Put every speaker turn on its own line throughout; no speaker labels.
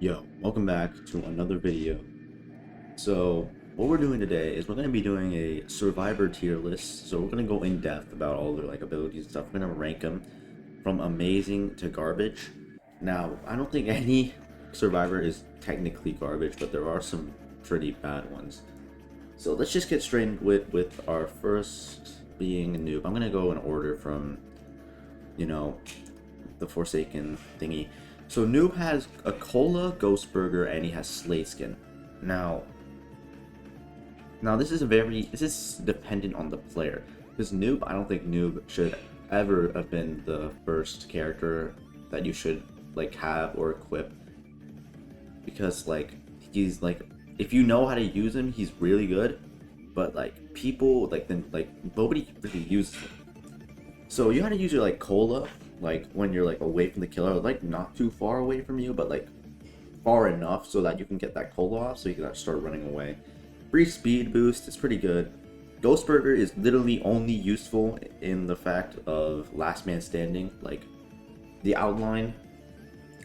Yo, welcome back to another video. So, what we're doing today is we're going to be doing a survivor tier list. So we're going to go in depth about all their abilities and stuff. We're going to rank them from amazing to garbage. Now, I don't think any survivor is technically garbage, but there are some pretty bad ones. So let's just get straight into it with our first being a noob. I'm going to go in order from, the Forsaken thingy. So Noob has a Cola, Ghost Burger, and he has Slate Skin. Now this is dependent on the player. Because Noob, I don't think Noob should ever have been the first character that you should have or equip. Because he's if you know how to use him, he's really good. But people nobody really uses him. So you have to use your Cola when you're away from the killer, not too far away from you, but far enough so that you can get that Cola off so you can start running away. Free speed boost is pretty good. Ghost Burger is literally only useful in the fact of last man standing. The outline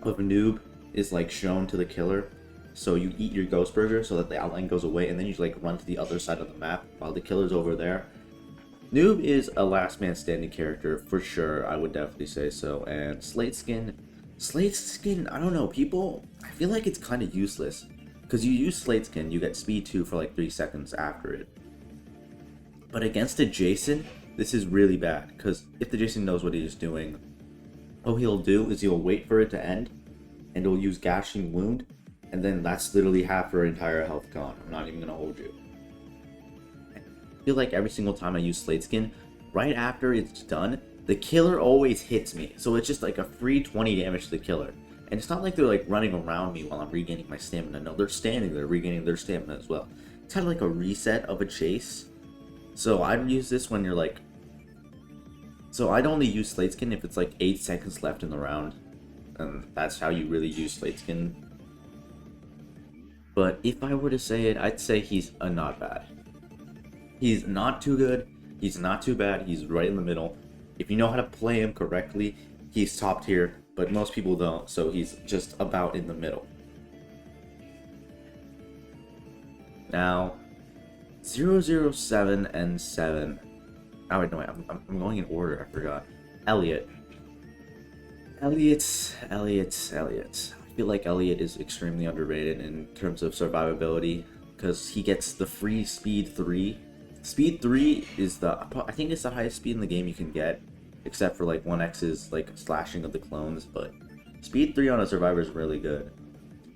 of a noob is shown to the killer, so you eat your Ghost Burger so that the outline goes away, and then you run to the other side of the map while the killer's over there. Noob is a last man standing character for sure, I would definitely say so. And Slate Skin, I don't know, I feel like it's kind of useless. Because you use Slate Skin, you get speed 2 for 3 seconds after it. But against a Jason, this is really bad. Because if the Jason knows what he's doing, what he'll do is he'll wait for it to end, and he'll use Gashing Wound, and then that's literally half her entire health gone. I'm not even going to hold you. I feel like every single time I use Slate Skin, right after it's done, the killer always hits me. So it's just a free 20 damage to the killer. And it's not like they're running around me while I'm regaining my stamina. No, they're standing there regaining their stamina as well. It's kind of like a reset of a chase. So I'd use this when you're So I'd only use Slate Skin if it's 8 seconds left in the round. And that's how you really use Slate Skin. But if I were to say it, I'd say he's a not bad. He's not too good, he's not too bad, he's right in the middle. If you know how to play him correctly, he's top tier, but most people don't, so he's just about in the middle. Now, 007 and 7. Oh wait, no, wait, I'm going in order, I forgot. Elliot. I feel like Elliot is extremely underrated in terms of survivability, because he gets the free speed 3. Speed 3 is I think it's the highest speed in the game you can get, except for 1x's slashing of the clones, but speed 3 on a survivor is really good.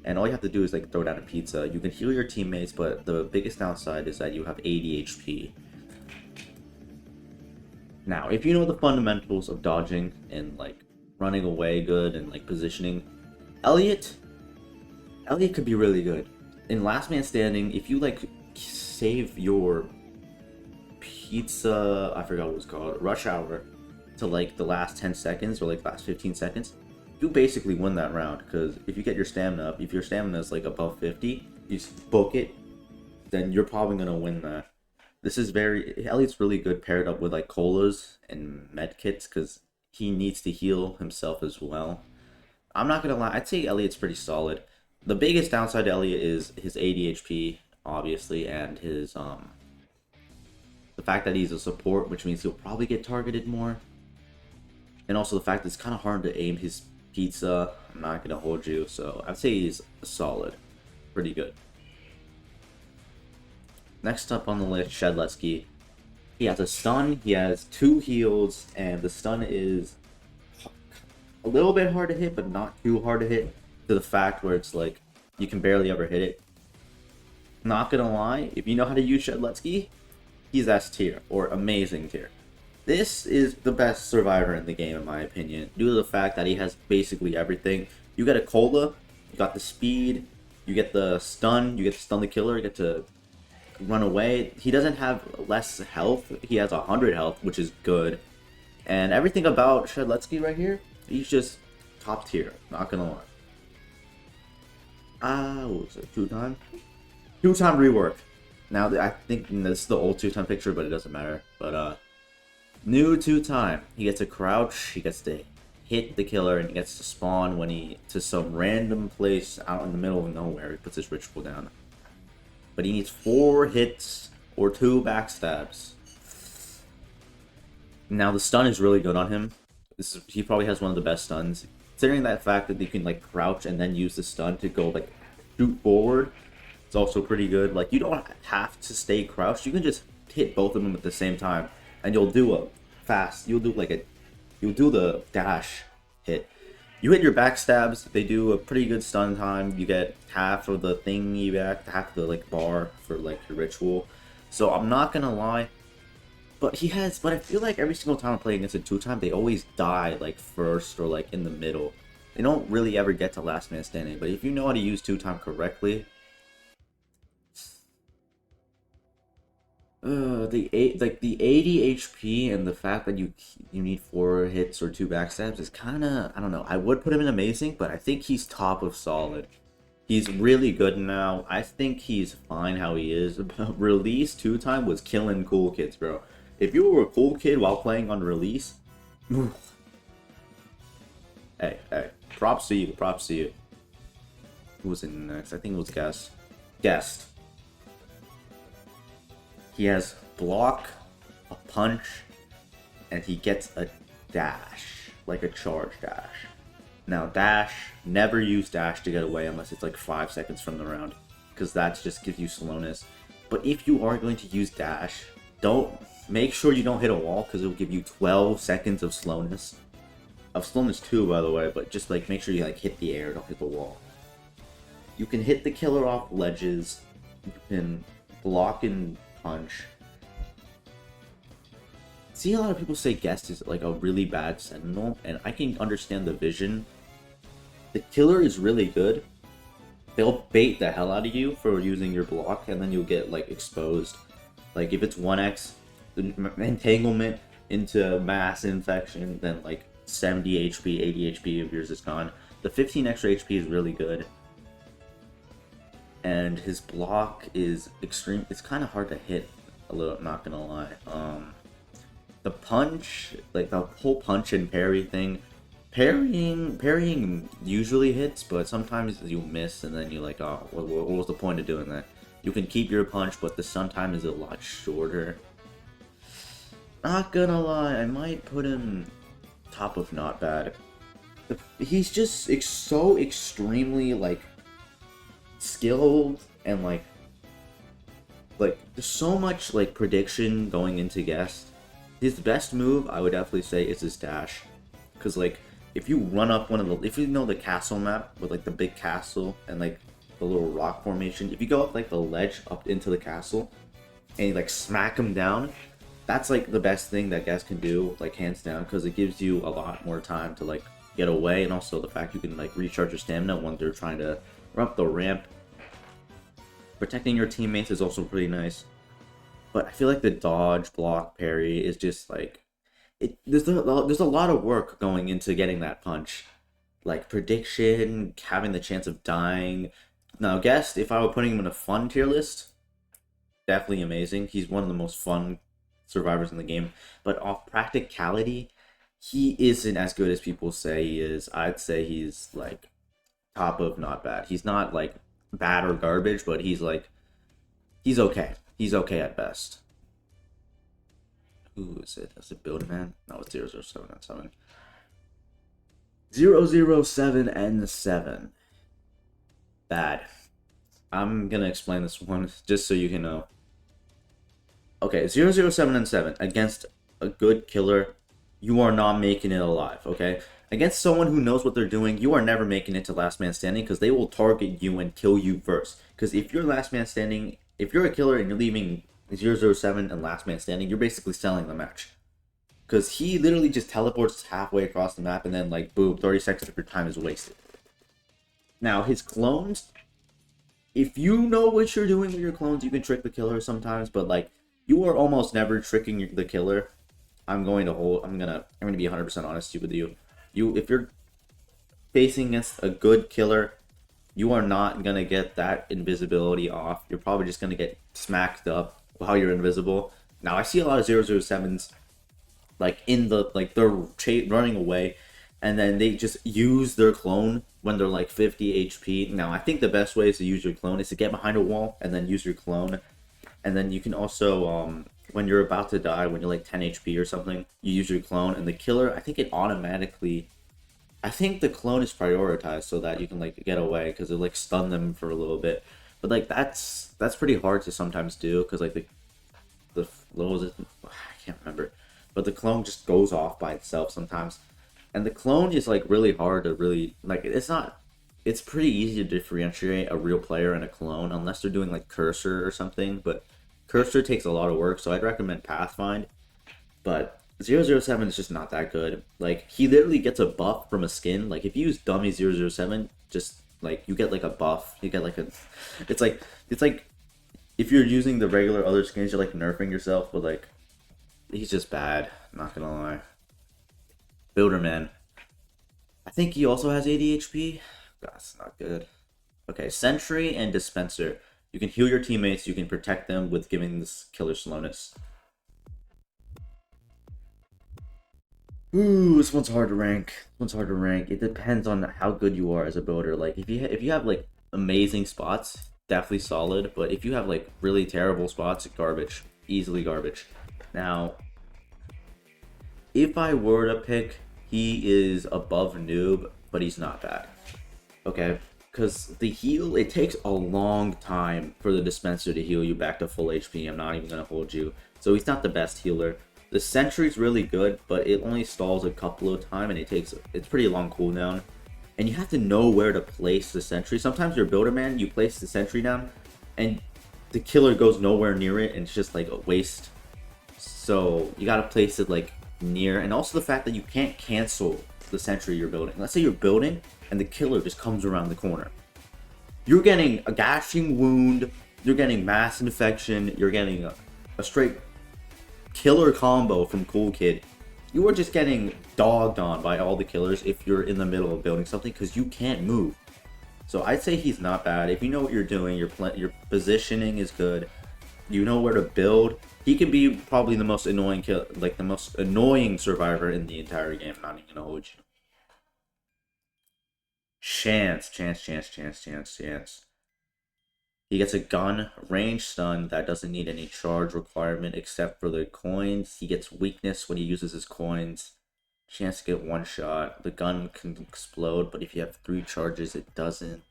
And all you have to do is throw down a pizza. You can heal your teammates, but the biggest downside is that you have 80 HP. Now, if you know the fundamentals of dodging and running away good and positioning, Elliot could be really good. In Last Man Standing, if you save your pizza, I forgot what it was called, rush hour, to the last 10 seconds or last 15 seconds, you basically win that round. Because if you get your stamina up, if your stamina is above 50, you book it, then you're probably gonna win that. Elliot's really good paired up with colas and med kits, because he needs to heal himself as well. I'm not gonna lie, I'd say Elliot's pretty solid. The biggest downside to Elliot is his 80 HP, obviously, and his the fact that he's a support, which means he'll probably get targeted more. And also the fact that it's kind of hard to aim his pizza. I'm not going to hold you, so I'd say he's solid. Pretty good. Next up on the list, Shedletsky. He has a stun, he has 2 heals, and the stun is a little bit hard to hit, but not too hard to hit, to the fact where it's you can barely ever hit it. Not going to lie, if you know how to use Shedletsky, he's S tier, or amazing tier. This is the best survivor in the game, in my opinion, due to the fact that he has basically everything. You get a Cola, you got the speed, you get the stun, you get to stun the killer, you get to run away. He doesn't have less health, he has 100 health, which is good. And everything about Shedletsky right here, he's just top tier, not gonna lie. What was it, 2-time? 2-time rework. Now, I think this is the old 2-time picture, but it doesn't matter. But, new 2-time. He gets a crouch, he gets to hit the killer and he gets to spawn to some random place out in the middle of nowhere. He puts his ritual down. But he needs 4 hits or 2 backstabs. Now the stun is really good on him. He probably has one of the best stuns. Considering that fact that you can like crouch and then use the stun to go like shoot forward, it's also pretty good. Like you don't have to stay crouched. You can just hit both of them at the same time, and you'll do a fast. You'll do the dash hit. You hit your backstabs. They do a pretty good stun time. You get half of the thingy back, half of the like bar for like your ritual. So I'm not gonna lie. But I feel like every single time I play against a 2-time, they always die, like, first or, like, in the middle. They don't really ever get to last man standing, but if you know how to use 2-time correctly... the 80 HP and the fact that you need 4 hits or 2 backstabs is kinda... I don't know, I would put him in amazing, but I think he's top of solid. He's really good now. I think he's fine how he is. Release 2-time was killing cool kids, bro. If you were a cool kid while playing on release, hey, props to you, props to you. Who was in next? I think it was Guest. He has block, a punch, and he gets a dash, like a charge dash. Now dash, never use dash to get away unless it's like 5 seconds from the round, because that just gives you slowness. But if you are going to use dash, make sure you don't hit a wall, because it will give you 12 seconds of slowness. Of slowness too, by the way, but just like make sure you like hit the air, don't hit the wall. You can hit the killer off ledges. You can block and punch. See, a lot of people say Guest is like a really bad sentinel, and I can understand the vision. The killer is really good. They'll bait the hell out of you for using your block, and then you'll get like exposed. Like if it's 1x, the entanglement into mass infection, then like 70 HP, 80 HP of yours is gone. The 15 extra HP is really good. And his block is extreme. It's kind of hard to hit a little, I'm not gonna lie. The punch, like the whole punch and parry thing, parrying usually hits, but sometimes you miss and then you're like, oh, what was the point of doing that? You can keep your punch, but the stun time is a lot shorter. Not gonna lie, I might put him top of not bad. He's just so extremely like skilled, and like there's so much like prediction going into Guest. His best move, I would definitely say, is his dash, because like if you run up if you know the castle map with like the big castle and like the little rock formation, if you go up like the ledge up into the castle and you like smack him down, that's like the best thing that Guest can do, like hands down, because it gives you a lot more time to like get away, and also the fact you can like recharge your stamina when they're trying to run up the ramp. Protecting your teammates is also pretty nice, but I feel like the dodge, block, parry is just like there's a lot of work going into getting that punch, like prediction, having the chance of dying. Now, Guest, if I were putting him in a fun tier list, definitely amazing. He's one of the most fun survivors in the game, but off practicality, he isn't as good as people say he is. I'd say he's like top of not bad. He's not like bad or garbage, but he's okay. He's okay at best. Who is it? Is it Build Man? No, it's 007 and 7. 007 and 7. Bad. I'm gonna explain this one just so you can know. Okay, 007 and 7 against a good killer, you are not making it alive, okay? Against someone who knows what they're doing, you are never making it to last man standing, because they will target you and kill you first. Because if you're last man standing, if you're a killer and you're leaving 007 and last man standing, you're basically selling the match. Because he literally just teleports halfway across the map and then like boom, 30 seconds of your time is wasted. Now his clones, if you know what you're doing with your clones, you can trick the killer sometimes, but like you are almost never tricking the killer. I'm gonna be 100% honest with you. If you're facing against a good killer, you are not gonna get that invisibility off. You're probably just gonna get smacked up while you're invisible. Now I see a lot of 007s like in the they're running away, and then they just use their clone when they're like 50 HP. Now, I think the best way is to use your clone is to get behind a wall and then use your clone. And then you can also, when you're about to die, when you're like 10 HP or something, you use your clone. And the killer, I think it automatically, I think the clone is prioritized so that you can like get away because it like stun them for a little bit. But like that's pretty hard to sometimes do because like the what was it? I can't remember. But the clone just goes off by itself sometimes. And the clone is like really hard to really like. It's not. It's pretty easy to differentiate a real player and a clone unless they're doing like cursor or something. But cursor takes a lot of work, so I'd recommend Pathfind. But 007 is just not that good. Like he literally gets a buff from a skin. Like if you use dummy 007, just like you get like a buff. You get like a. It's like if you're using the regular other skins, you're like nerfing yourself. But like he's just bad. Not gonna lie. Builderman. I think he also has 80 HP. That's not good. Okay, Sentry and Dispenser. You can heal your teammates, you can protect them with giving this killer slowness. Ooh, this one's hard to rank. This one's hard to rank. It depends on how good you are as a builder. Like if you have like amazing spots, definitely solid. But if you have like really terrible spots, garbage. Easily garbage. Now, if I were to pick, he is above Noob, but he's not bad. Okay, because the heal, it takes a long time for the Dispenser to heal you back to full HP. I'm not even going to hold you. So he's not the best healer. The Sentry's really good, but it only stalls a couple of times, and it's pretty long cooldown. And you have to know where to place the Sentry. Sometimes your Builderman, you place the Sentry down, and the killer goes nowhere near it, and it's just like a waste. So you got to place it like near, and also the fact that you can't cancel the Sentry you're building. Let's say you're building and the killer just comes around the corner. You're getting a gashing wound, you're getting mass infection, you're getting a straight killer combo from Cool Kid. You are just getting dogged on by all the killers if you're in the middle of building something because you can't move. So I'd say he's not bad. If you know what you're doing, your positioning is good, you know where to build, he can be probably the most annoying the most annoying survivor in the entire game. Not even gonna hold you. Chance. He gets a gun, range stun that doesn't need any charge requirement except for the coins. He gets weakness when he uses his coins. Chance to get one shot. The gun can explode, but if you have 3 charges, it doesn't.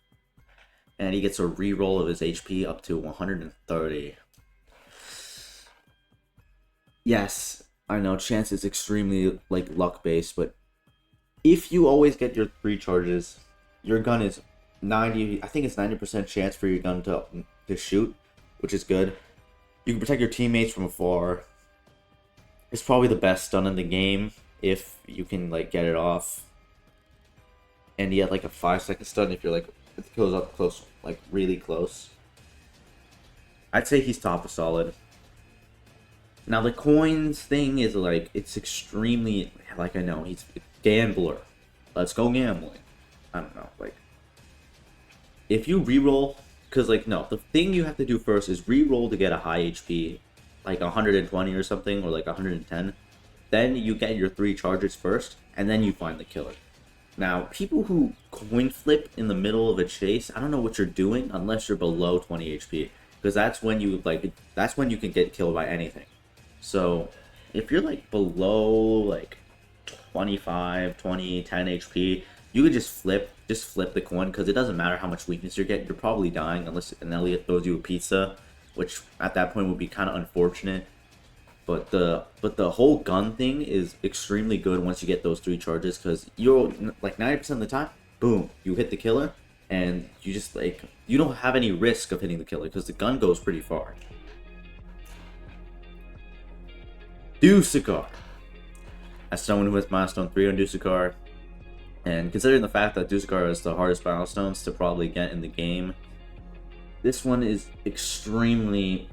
And he gets a reroll of his HP up to 130. Yes, I know Chance is extremely like luck based, but if you always get your 3 charges, your gun is 90. I think it's 90% chance for your gun to shoot, which is good. You can protect your teammates from afar. It's probably the best stun in the game if you can like get it off. And you have like a 5-second stun if you're like if it goes up close, like really close. I'd say he's top of solid. Now the coins thing is like it's extremely like I know he's a gambler. Let's go gambling. I don't know, like if you reroll, because like no, the thing you have to do first is reroll to get a high HP, like 120 or something, or like 110. Then you get your 3 charges first, and then you find the killer. Now, people who coin flip in the middle of a chase, I don't know what you're doing unless you're below 20 HP, because that's when you can get killed by anything. So if you're like below like 25, 20, 10 HP, you could just flip the coin because it doesn't matter how much weakness you're getting. You're probably dying unless an Elliot throws you a pizza, which at that point would be kind of unfortunate. But the whole gun thing is extremely good once you get those 3 charges because you're like 90% of the time, boom, you hit the killer and you just like you don't have any risk of hitting the killer because the gun goes pretty far. Dusakar. As someone who has milestone 3 on Dusakar, and considering the fact that Dusakar is the hardest milestones to probably get in the game, this one is extremely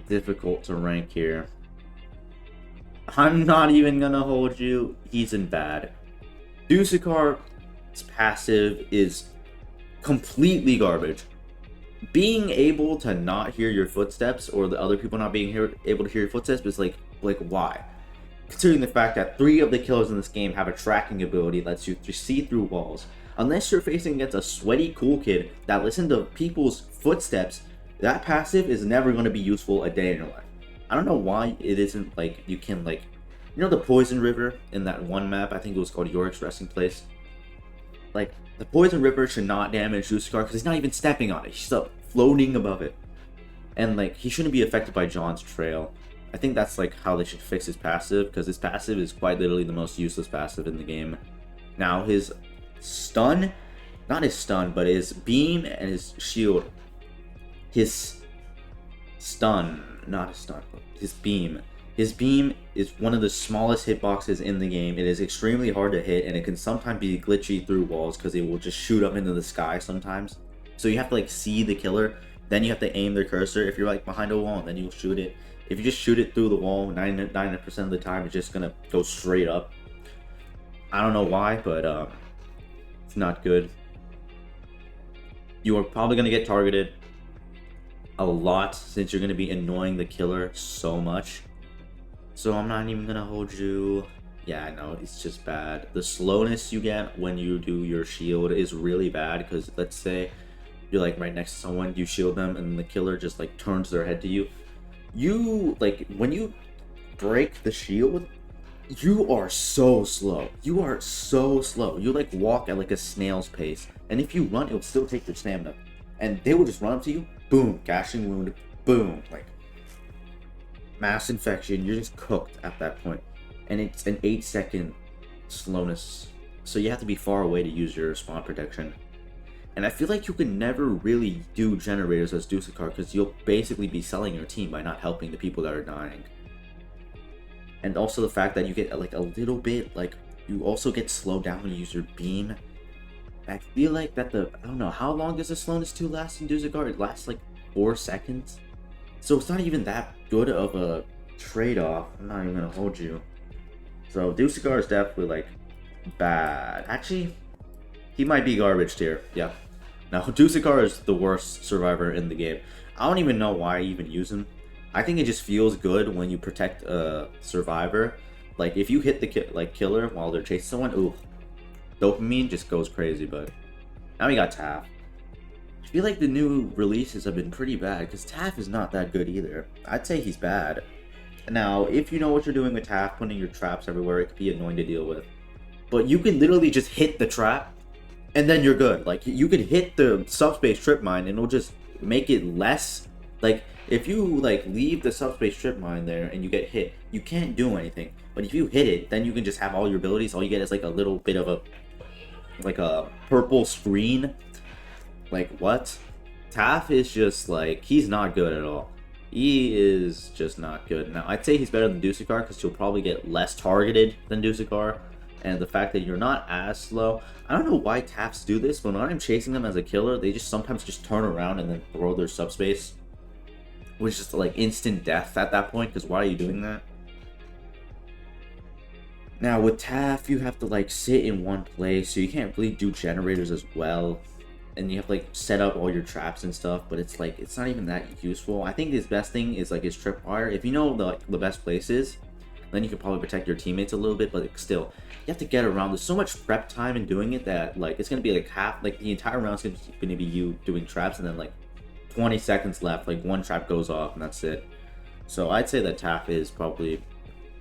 difficult to rank here. I'm not even gonna hold you, he's in bad. Dusakar's passive is completely garbage. Being able to not hear your footsteps or the other people not being able to hear your footsteps is like why? considering the fact that 3 of the killers in this game have a tracking ability that lets you see through walls. Unless you're facing against a sweaty cool kid that listens to people's footsteps, that passive is never going to be useful a day in your life. I don't know why it isn't like you can like, you know, the poison river in that one map, I think it was called Yorick's resting place. Like, the poison river should not damage Juicecar because he's not even stepping on it, he's up floating above it. And like, he shouldn't be affected by John's trail. I think that's like how they should fix his passive, because his passive is quite literally the most useless passive in the game. Now his stun, not his stun, but his beam and his shield. His stun, not his stun, but his beam. His beam is one of the smallest hitboxes in the game. It is extremely hard to hit, and it can sometimes be glitchy through walls because it will just shoot up into the sky sometimes. So you have to like see the killer, then you have to aim their cursor. If you're like behind a wall, then you'll shoot it. If you just shoot it through the wall, 90% of the time, it's just gonna go straight up. I don't know why, but it's not good. You are probably gonna get targeted a lot since you're gonna be annoying the killer so much. So I'm not even gonna hold you. Yeah, I know, it's just bad. The slowness you get when you do your shield is really bad, because let's say you're like right next to someone, you shield them, and the killer just like turns their head to you. You like, when you break the shield, you are so slow. You are so slow. You like walk at like a snail's pace, and if you run, it will still take your stamina, and they will just run up to you, boom, gashing wound, boom, like mass infection. You're just cooked at that point, and it's an 8-second slowness, so you have to be far away to use your spawn protection. And I feel like you can never really do generators as Dusicar, because you'll basically be selling your team by not helping the people that are dying. And also the fact that you get like a little bit, like, you also get slowed down when you use your beam. I feel like that I don't know, how long does the slowness 2 last in Dusicar? It lasts like 4 seconds. So it's not even that good of a trade-off. I'm not even gonna hold you. So Dusicar is definitely like bad. Actually, he might be garbage tier. Yeah. Now, Dusicar is the worst survivor in the game. I don't even know why I even use him. I think it just feels good when you protect a survivor. Like, if you hit the killer while they're chasing someone, ooh, dopamine just goes crazy. But now we got Taff. I feel like the new releases have been pretty bad, because Taff is not that good either. I'd say he's bad. Now, if you know what you're doing with Taff, putting your traps everywhere, it could be annoying to deal with. But you can literally just hit the trap, and then you're good. Like, you could hit the subspace trip mine, and it'll just make it less. Like, if you like leave the subspace trip mine there and you get hit, you can't do anything. But if you hit it, then you can just have all your abilities. All you get is like a little bit of a purple screen. Like, what? Taff is just like, he's not good at all. He is just not good. Now, I'd say he's better than Dusicar, because you'll probably get less targeted than Dusicar. And the fact that you're not as slow. I don't know why Taffs do this, but when I'm chasing them as a killer, they just sometimes just turn around and then throw their subspace, which is like instant death at that point, because why are you doing that? Now with Taff, you have to like sit in one place, so you can't really do generators as well, and you have to like set up all your traps and stuff, but it's like, it's not even that useful. I think his best thing is like his tripwire. If you know the best places, then you can probably protect your teammates a little bit, but still, you have to get around. There's so much prep time in doing it that like, it's gonna be like half, like the entire round's gonna be you doing traps, and then like 20 seconds left, like one trap goes off and that's it. So I'd say that Taff is probably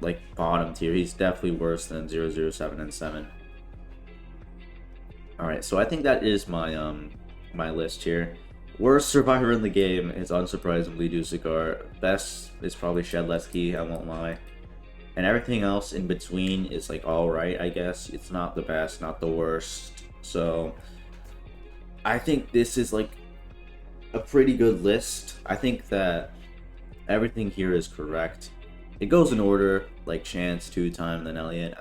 like bottom tier. He's definitely worse than 007 and 7. Alright, so I think that is my my list here. Worst survivor in the game is unsurprisingly Dusicar. Best is probably Shedletsky, I won't lie. And everything else in between is like alright, I guess. It's not the best, not the worst. So I think this is like a pretty good list. I think that everything here is correct. It goes in order, like Chance, 2-time, then Elliot.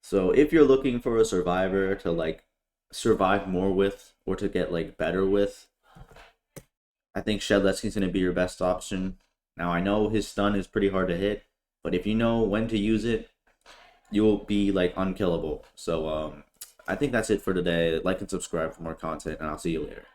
So if you're looking for a survivor to like survive more with, or to get like better with, I think Shedletsky's gonna be your best option. Now I know his stun is pretty hard to hit, but if you know when to use it, you'll be like unkillable. So I think that's it for today. Like and subscribe for more content, and I'll see you later.